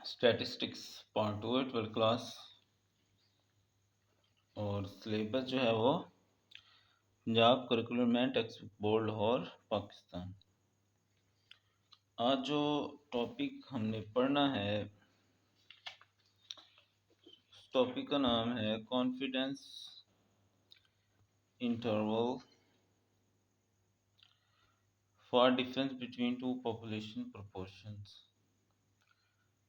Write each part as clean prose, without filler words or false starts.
Statistics part 2 है 12th class. और syllabus जो है वो पंजाब करिकुलम में text book board Lahore Pakistan. आज जो टॉपिक हमने पढ़ना है, टॉपिक का नाम है confidence interval for difference between two population proportions.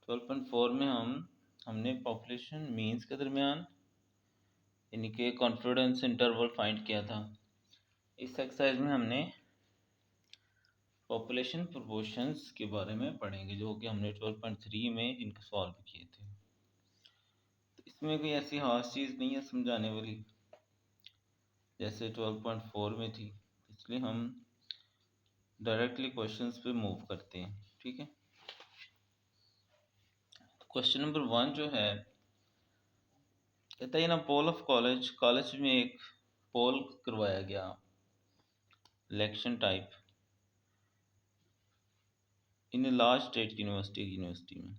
12.4 में हमने पॉपुलेशन मीन्स के दरमियान यानी कि कॉन्फिडेंस इंटरवल फाइंड किया था। इस एक्सरसाइज में हमने पॉपुलेशन प्रोपोर्शंस के बारे में पढ़ेंगे, जो कि हमने 12.3 में जिनके सॉल्व किए थे। तो इसमें कोई ऐसी खास चीज़ नहीं है समझाने वाली जैसे 12.4 में थी, इसलिए हम डायरेक्टली क्वेश्चंस पे मूव करते हैं। ठीक है, क्वेश्चन नंबर 1 जो है कहता है ना, पोल ऑफ कॉलेज में एक पोल करवाया गया, election type in a large state university में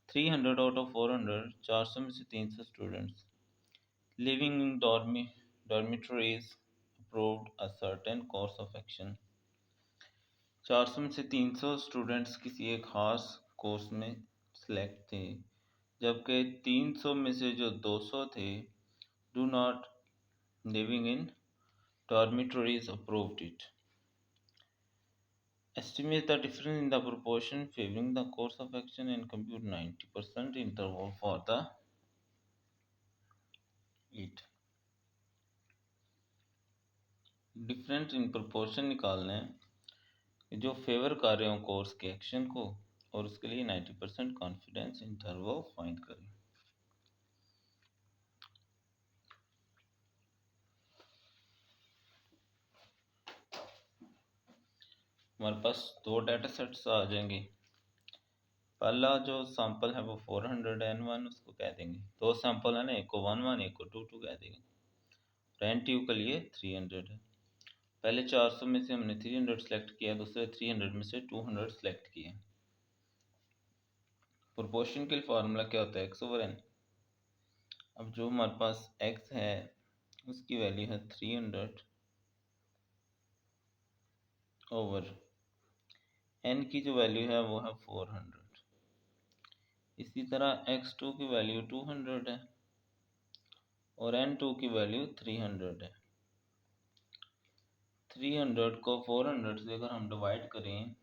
300 आउट ऑफ 400 400 में से 300 students living in dormitories approved a certain course of action। 400 में से 300 स्टूडेंट्स किसी एक खास कोर्स में सेलेक्ट थे, जबकि 300 में से जो 200 थे do not living in dormitories approved it। Estimate the difference in the proportion favoring the course of action and compute 90% interval for the it। Difference in proportion निकालना है जो फेवर कर रहे हो कोर्स के एक्शन को, और उसके लिए 90% कॉन्फिडेंस इंटरवल फाइंड करें। हमारे पास दो डाटा सेट्स आ जाएंगे। पहला जो सैंपल है वो 401, उसको कह देंगे। दो सैंपल है ना, एक को 11 एक को 22 कह देंगे। NTU के लिए 300 है। पहले 400 में से हमने 300 सेलेक्ट किया, दूसरे 300 में से 200 सेलेक्ट किए। प्रोपोर्शन के लिए फार्मूला क्या होता है, x/n। अब जो हमारे पास x है उसकी वैल्यू है 300 ओवर n की जो वैल्यू है वो है 400। इसी तरह x2 की वैल्यू 200 है और n2 की वैल्यू 300 है। 300 को 400 से अगर हम डिवाइड करें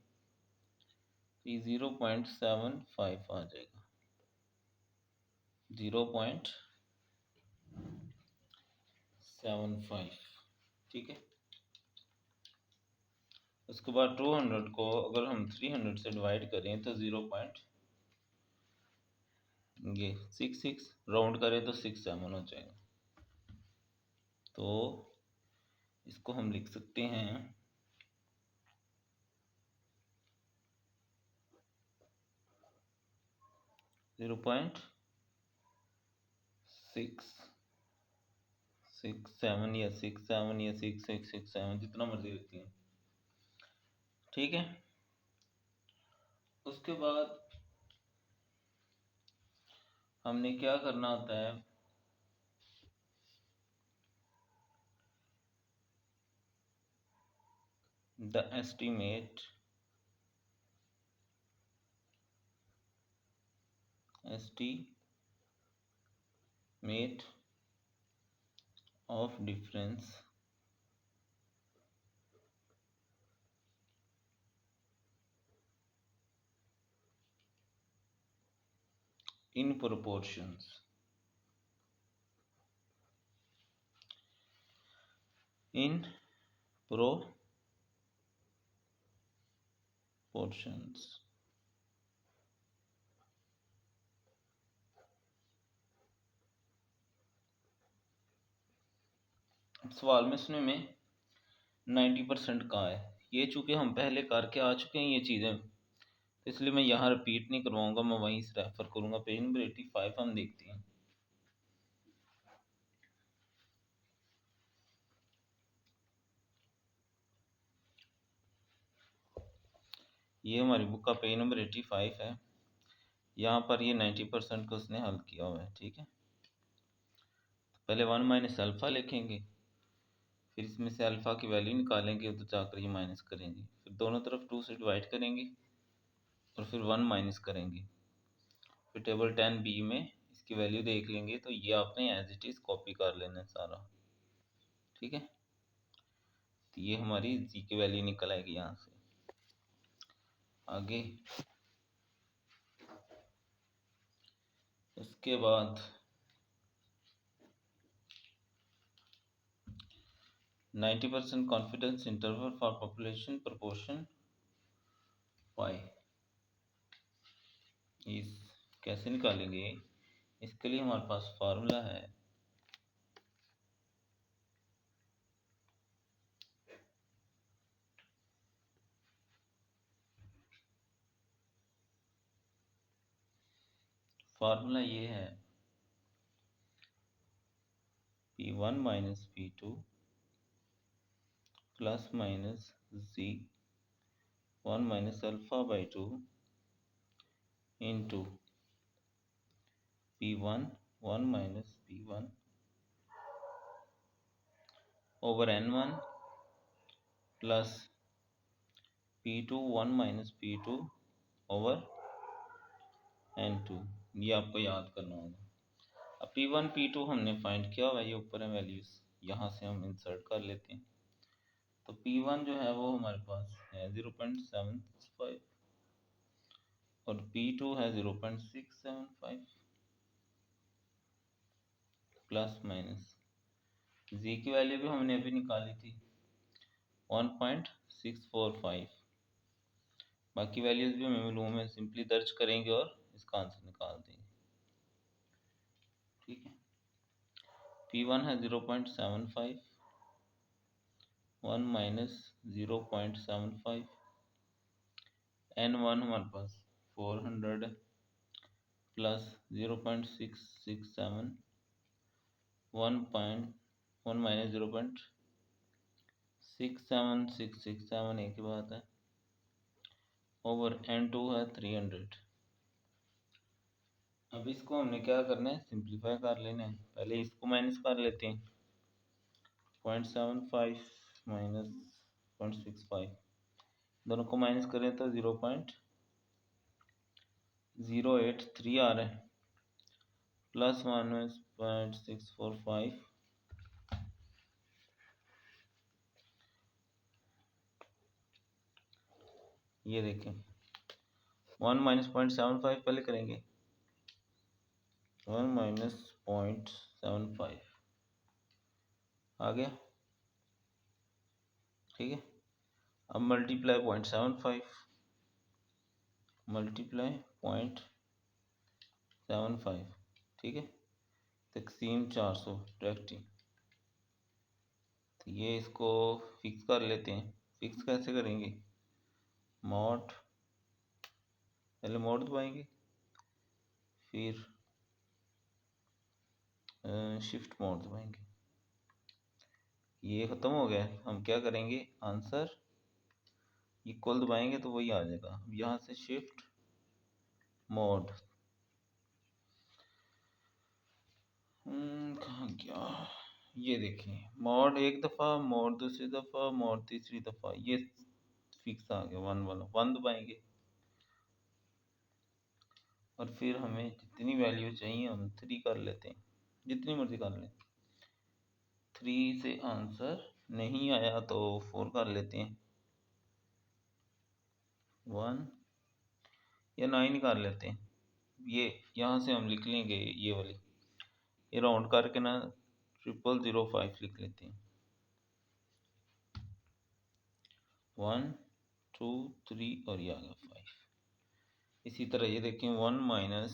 तो ये 0.75 आ जाएगा। 0.75, ठीक है। उसके बाद 200 को अगर हम 300 से डिवाइड करें तो 0.66 राउंड करें तो 67 हो जाएगा। तो इसको हम लिख सकते हैं 0.667 या 67 या 6667, जितना मर्जी लिखते हैं। ठीक है, उसके बाद हमने क्या करना होता है, the estimate of difference in proportions. In proportions सवाल में सुने में 90% का है। ये चूंकि हम पहले करके आ चुके हैं ये चीज़ें, इसलिए मैं यहाँ रिपीट नहीं करवाऊंगा, मैं वहीं से रेफर करूंगा। पेज नंबर 85 हम देखते हैं। ये हमारी बुक का पेज नंबर 85 है। यहाँ पर ये 90% को उसने हल किया हुआ है, ठीक है। पहले 1 माइनस अल्फ़ा लिखेंगे, फिर इसमें से अल्फ़ा की वैल्यू निकालेंगे, तो जाकर ये माइनस करेंगे, फिर दोनों तरफ 2 से डिवाइड करेंगे और फिर 1 माइनस करेंगे। फिर टेबल 10B में इसकी वैल्यू देख लेंगे, तो ये आपने एज इट इज़ कॉपी कर लेना है सारा, ठीक है। तो ये हमारी जी की वैल्यू निकल आएगी यहाँ से। आगे उसके बाद 90% confidence interval for population proportion pi, इस कैसे निकालेंगे? इसके लिए हमारे पास फार्मूला है, फार्मूला ये है P1 minus P2 plus minus Z 1 minus alpha by 2 into P1 1 minus P1 over N1 plus P2 1 minus P2 over N2। ये आपको याद करना होगा। अब P1 P2 हमने फाइंड किया हुआ है, ये ऊपर है वैल्यूज, यहाँ से हम इंसर्ट कर लेते हैं। तो P1 जो है वो हमारे पास है 0.75 और P2 है 0.675 प्लस माइनस Z की वैल्यू भी हमने अभी निकाली थी 1.645। बाकी वैल्यूज भी हम रूम में सिंपली दर्ज करेंगे और इसका आंसर निकाल देंगे, ठीक है। P1 है 0.75, 1 माइनस 0.75, N1 हमारे पास 400 प्लस 0.667, 1 माइनस 0.67667 एक ही बात है, ओवर N2 है 300। अब इसको हमने क्या करना है, सिंप्लीफाई कर लेना है। पहले इसको माइनस कर लेते हैं, 0.75 माइनस 0.65, दोनों को माइनस करें तो 0.083 आ रहा है, प्लस 1.645, ये देखें 1 माइनस 0.75 पहले करेंगे, 1 माइनस 0.75 आ गया, ठीक है। अब मल्टीप्लाई 0.75, मल्टीप्लाई 0.75, ठीक है, तकसीम 400 डायरेक्टली। तो ये इसको फिक्स कर लेते हैं। फिक्स कैसे करेंगे, मॉड, पहले मॉड दबाएंगे, फिर शिफ्ट मॉड दबाएंगे, ये ख़त्म हो गया। हम क्या करेंगे, आंसर इक्वल दबाएंगे तो वही आ जाएगा। अब यहाँ से शिफ्ट मॉड, कहाँ गया, ये देखिए मॉड एक दफ़ा, मॉड दूसरी दफ़ा, मॉड तीसरी दफ़ा, ये फिक्स आ गया 1 वाला। 1 दबाएंगे और फिर हमें जितनी वैल्यू चाहिए हम 3 कर लेते हैं, जितनी मर्जी कर लें। 3 से आंसर नहीं आया तो 4 कर लेते हैं, 1 या 9 कर लेते हैं। ये यहाँ से हम लिख लेंगे ये वाली, ये राउंड करके ना 0005 लिख लेते हैं, 1 2 3 और ये आ गया 5। इसी तरह ये देखें 1 माइनस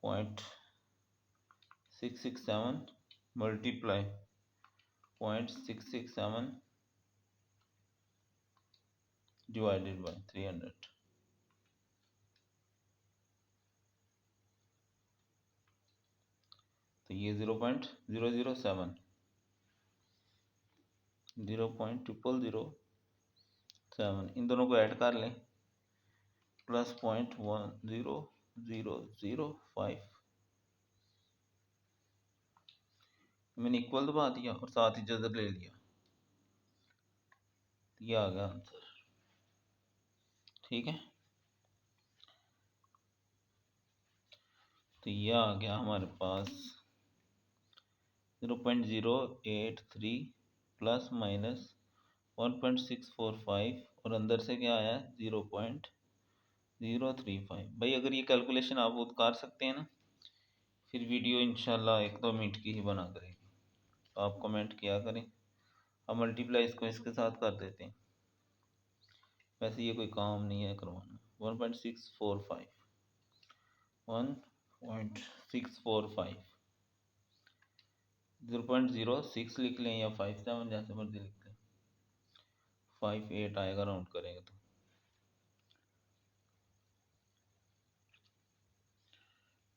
0.667 मल्टीप्लाई 0.667 डिवाइडेड बाय 300, तो ये 0.007, 0.0007, इन दोनों को ऐड कर लें प्लस 0.1005 मैंने इक्वल दबा दिया और साथ ही जजर ले लिया, ये आ गया आंसर। ठीक है, तो ये आ गया हमारे पास 0.083 प्लस माइनस 1.645 और अंदर से क्या आया 0.035। भाई अगर ये कैलकुलेशन आप खुद कर सकते हैं ना, फिर वीडियो इंशाल्लाह 1-2 मिनट की ही बना करेगी, तो आप कमेंट किया करें, हम मल्टीप्लाई इसको इसके साथ कर देते हैं। वैसे ये कोई काम नहीं है करवाना। 1.645 0.06 लिख लें या 57 जैसे मर्जी लिख लें, 58 आएगा राउंड करेंगे तो।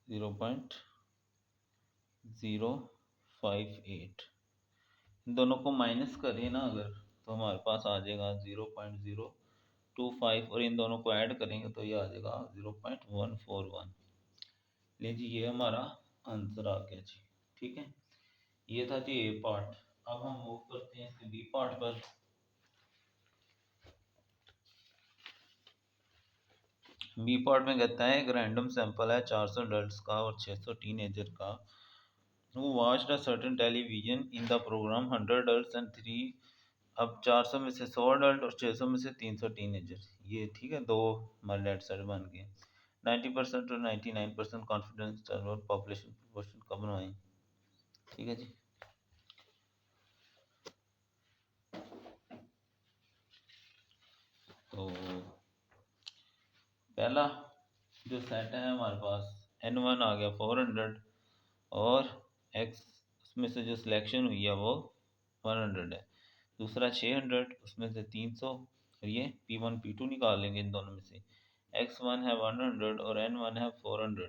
0.058 इन दोनों को माइनस करें ना अगर, तो हमारे पास आ जाएगा 0.025 और इन दोनों को ऐड करेंगे तो ये आ जाएगा 0.141। ले जी ये हमारा आंसर आ गया जी। ठीक है, ये था जी ए पार्ट। अब हम मूव करते हैं इसके बी पार्ट पर। बी पार्ट में कहता है एक रैंडम सैंपल है 400 अडल्ट्स का और 600 टीनेजर का। who watched a certain television in the program 100 adults and 3। अब 400 में से 100 अडल्ट और 600 में से 300 टीनेजर, ये ठीक है, दो हमारे लेफ्ट साइड बन गए। 90% और 99% कॉन्फिडेंस इंटरवल पॉपुलेशन प्रोपोर्शन का बनवाएं। ठीक है जी, तो पहला जो सेट है हमारे पास N1 आ गया 400 और X उसमें से जो सिलेक्शन हुई है वो 100 है। दूसरा 600 उसमें से 300 और ये P1 P2 निकाल लेंगे इन दोनों में से। X1 है 100 और N1 है 400,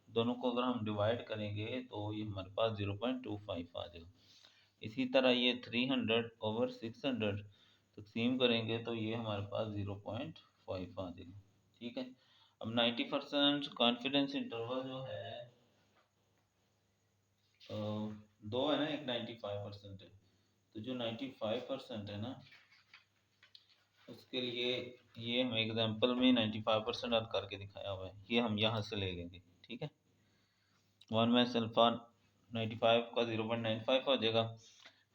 दोनों को अगर हम डिवाइड करेंगे तो ये हमारे पास 0.25 आ जाएगा। इसी तरह ये 300 ओवर 600 तकसीम करेंगे तो ये हमारे पास 0.5 आ जाएगा। ठीक है, अब 90% कॉन्फिडेंस इंटरवल जो है दो है ना, एक 95% है, तो जो 95% है ना उसके लिए ये हम एग्जांपल में 95% हल करके दिखाया हुआ है, ये हम यहाँ से ले लेंगे। ठीक है, 1 में अल्फा 95 का 0.95 हो जाएगा,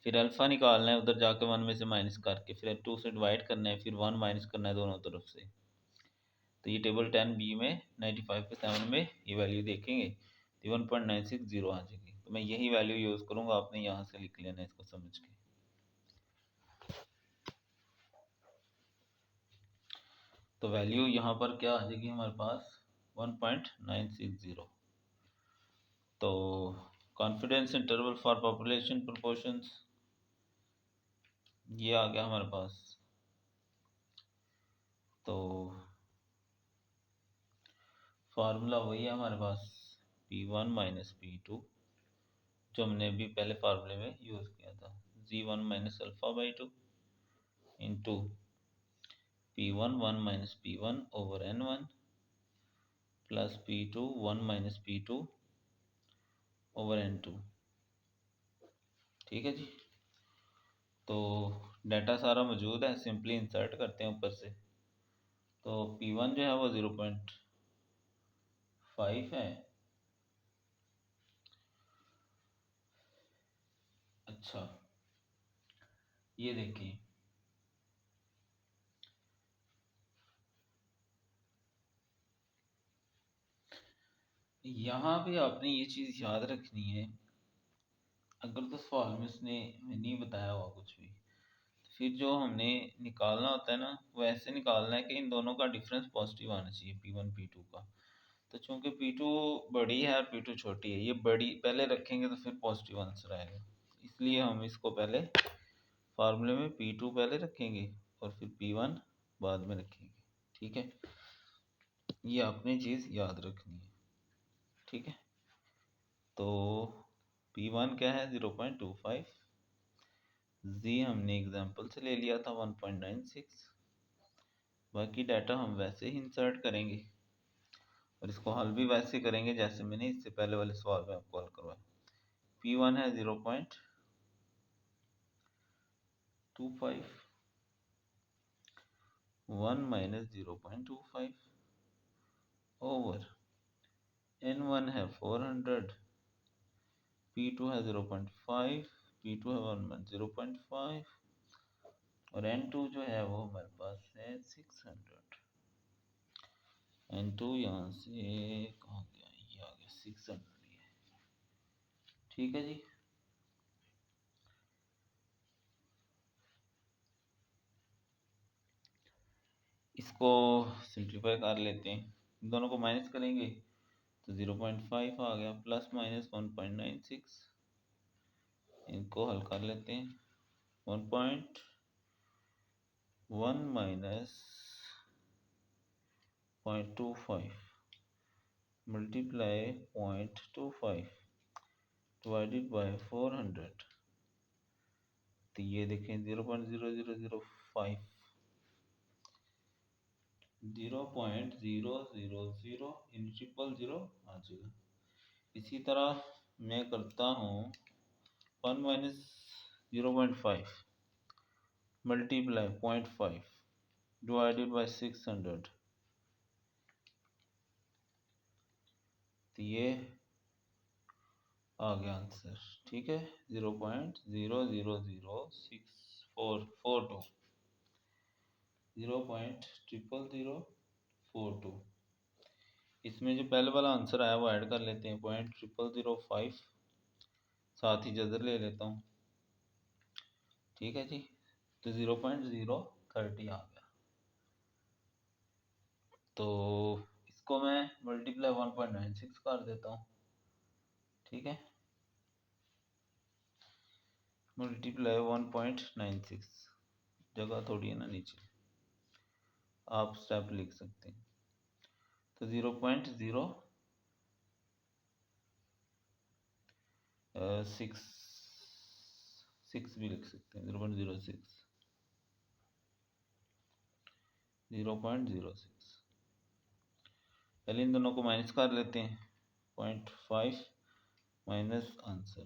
फिर अल्फा निकालना है उधर जाके 1 में से माइनस करके, फिर 2 से डिवाइड करना है, फिर 1 माइनस करना है दोनों तरफ से। तो ये टेबल 10B में 95 के 7 में ये वैल्यू देखेंगे तो 1.960 आ जाएगी। तो मैं यही वैल्यू यूज़ करूँगा, आपने यहाँ से लिख लेना इसको समझ के। तो वैल्यू यहाँ पर क्या आ जाएगी हमारे पास 1.960। तो confidence interval for population proportions ये आ गया हमारे पास। तो फार्मूला वही है हमारे पास P1 माइनस P2 जो हमने अभी पहले फार्मूले में यूज़ किया था, G1 minus alpha by 2 into P1 1 minus P1 over N1 plus P2 1 minus P2 over N2। ठीक है जी, तो डाटा सारा मौजूद है, सिंपली इंसर्ट करते हैं ऊपर से। तो P1 जो है वो 0.5 है। अच्छा ये देखिए, यहाँ पे आपने ये चीज़ याद रखनी है, अगर तो सवाल में उसने नहीं बताया हुआ कुछ भी, फिर जो हमने निकालना होता है ना वो ऐसे निकालना है कि इन दोनों का डिफरेंस पॉजिटिव आना चाहिए P1 P2 का। तो चूंकि P2 बड़ी है और P2 छोटी है, ये बड़ी पहले रखेंगे तो फिर पॉजिटिव आंसर आएगा, इसलिए हम इसको पहले फार्मूले में P2 पहले रखेंगे और फिर P1 बाद में रखेंगे। ठीक है, ये आपने चीज़ याद रखनी है। ठीक है, तो P1 क्या है 0.25, जी हमने एग्जाम्पल से ले लिया था 1.96, बाकी डाटा हम वैसे ही इंसर्ट करेंगे और इसको हल भी वैसे करेंगे जैसे मैंने इससे पहले वाले सवाल में आपको हल करवाया। P1 है 0.25, 1 माइनस 0.25 ओवर N1 है 400, P2 है 0.5, P2 है 1 0.5 और N2 जो है वो हमारे पास है 600। N2 यहाँ से कहाँ गया, ये आ गया 600 ये। ठीक है जी। इसको सिंप्लीफाई कर लेते हैं, दोनों को माइनस करेंगे तो 0.5 आ गया, प्लस माइनस 1.96, इनको हल कर लेते हैं। 1.1 माइनस 0.25 मल्टीप्लाई 0.25 डिवाइडेड बाय 400, तो ये देखें 0.0005, 0.000 इन 000 आ जाएगा। इसी तरह मैं करता हूँ 1 माइनस 0.5 मल्टीप्लाई 0.5 डिवाइडेड बाय 600, तो ये आ गया आंसर। ठीक है, 0.000642, 0.00042। इसमें जो पहले वाला आंसर आया वो ऐड कर लेते हैं, 0.0005, साथ ही जजर ले लेता हूँ। ठीक है जी, तो 0.030 आ गया। तो इसको मैं मल्टीप्लाई 1.96 कर देता हूँ। ठीक है, मल्टीप्लाई 1.96, जगह थोड़ी है ना नीचे, आप स्टेप लिख सकते हैं। तो 0.066 भी लिख सकते हैं, 0.06, 0.06। पहले इन दोनों को माइनस कर लेते हैं, 0.5 माइनस आंसर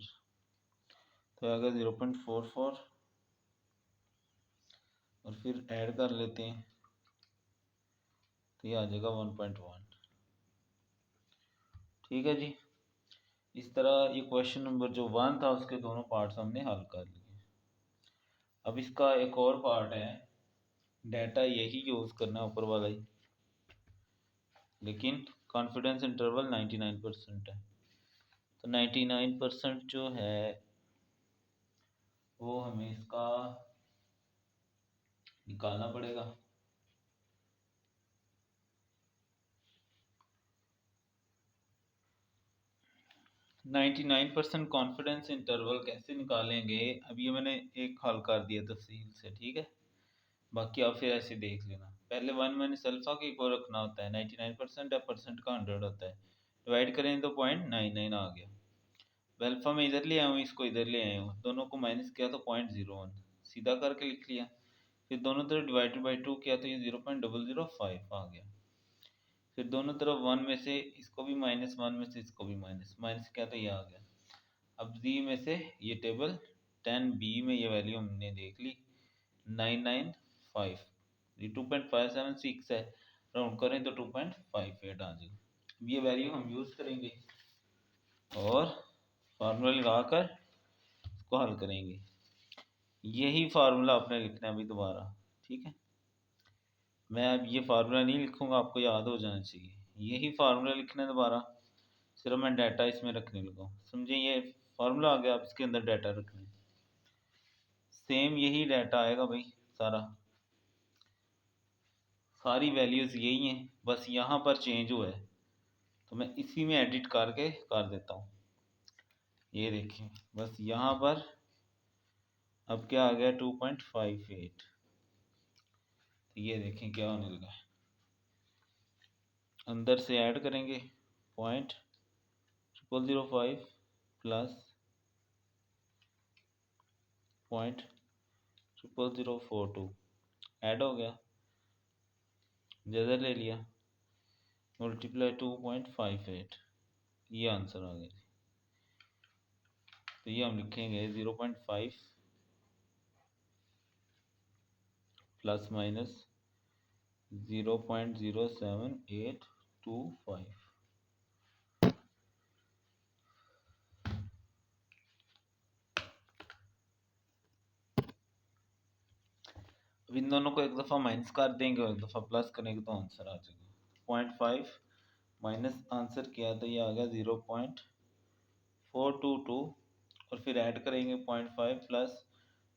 तो आएगा 0.44 और फिर ऐड कर लेते हैं तो ये आ जाएगा 1.1। ठीक है जी। इस तरह ये क्वेश्चन नंबर जो 1 था उसके दोनों पार्ट्स हमने हल कर लिए। अब इसका एक और पार्ट है, डाटा यही यूज करना है ऊपर वाला ही, लेकिन कॉन्फिडेंस इंटरवल 99% है। तो 99% जो है वो हमें इसका निकालना पड़ेगा। नाइन्टी 99% कॉन्फिडेंस इंटरवल कैसे निकालेंगे, अब ये मैंने एक हल कर दिया तफसील से। ठीक है, बाकी आप फिर ऐसे देख लेना। पहले 1 माइनस अल्फा के को रखना होता है, 99% या परसेंट का 100 होता है, डिवाइड करें तो 0.99 आ गया। अल्फा में इधर ले आया हूँ, इसको इधर ले आया हूँ, दोनों को माइनस किया तो 0.01 सीधा करके लिख लिया। फिर दोनों तरफ डिवाइडेड बाई 2 किया तो ये 0.005 आ गया। फिर दोनों तरफ 1 में से इसको भी माइनस, 1 में से इसको भी माइनस, माइनस किया तो ये आ गया। अब जी में से ये टेबल 10B में ये वैल्यू हमने देख ली 995, ये 2.576 है, राउंड करें तो 2.58 आ जाएगा। अब ये वैल्यू हम यूज़ करेंगे और फार्मूला लगाकर इसको हल करेंगे। यही फार्मूला आपने लिखना है अभी दोबारा। ठीक है, मैं अब ये फार्मूला नहीं लिखूंगा, आपको याद हो जाना चाहिए। यही फार्मूला लिखना है दोबारा, सिर्फ मैं डाटा इसमें रखने लगा हूँ। समझे, ये फार्मूला आ गया, अब इसके अंदर डाटा रखना है। सेम यही डाटा आएगा भाई, सारी वैल्यूज़ यही हैं, बस यहाँ पर चेंज हुआ है तो मैं इसी में एडिट करके कर देता हूँ। ये देखिए, बस यहाँ पर अब क्या आ गया 2.58, तो ये देखें क्या होने लगा है। अंदर से ऐड करेंगे 0.0005 प्लस 0.0042 ऐड हो गया। ज़्यादा ले लिया, मल्टीप्लाई 2.58, ये आंसर आ गया। तो ये हम लिखेंगे 0.5 प्लस माइनस 0.07825। अब इन दोनों को एक दफ़ा माइनस कर देंगे और एक दफ़ा प्लस करेंगे तो आंसर आ जाएगा। 0.5 माइनस आंसर किया तो ये आ गया 0.422, और फिर ऐड करेंगे 0.5 प्लस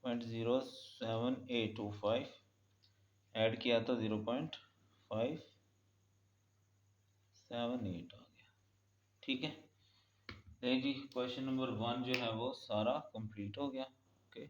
0.07825, ऐड किया तो 0.578 आ गया। ठीक है, देखिए क्वेश्चन नंबर 1 जो है वो सारा कंप्लीट हो गया। ओके।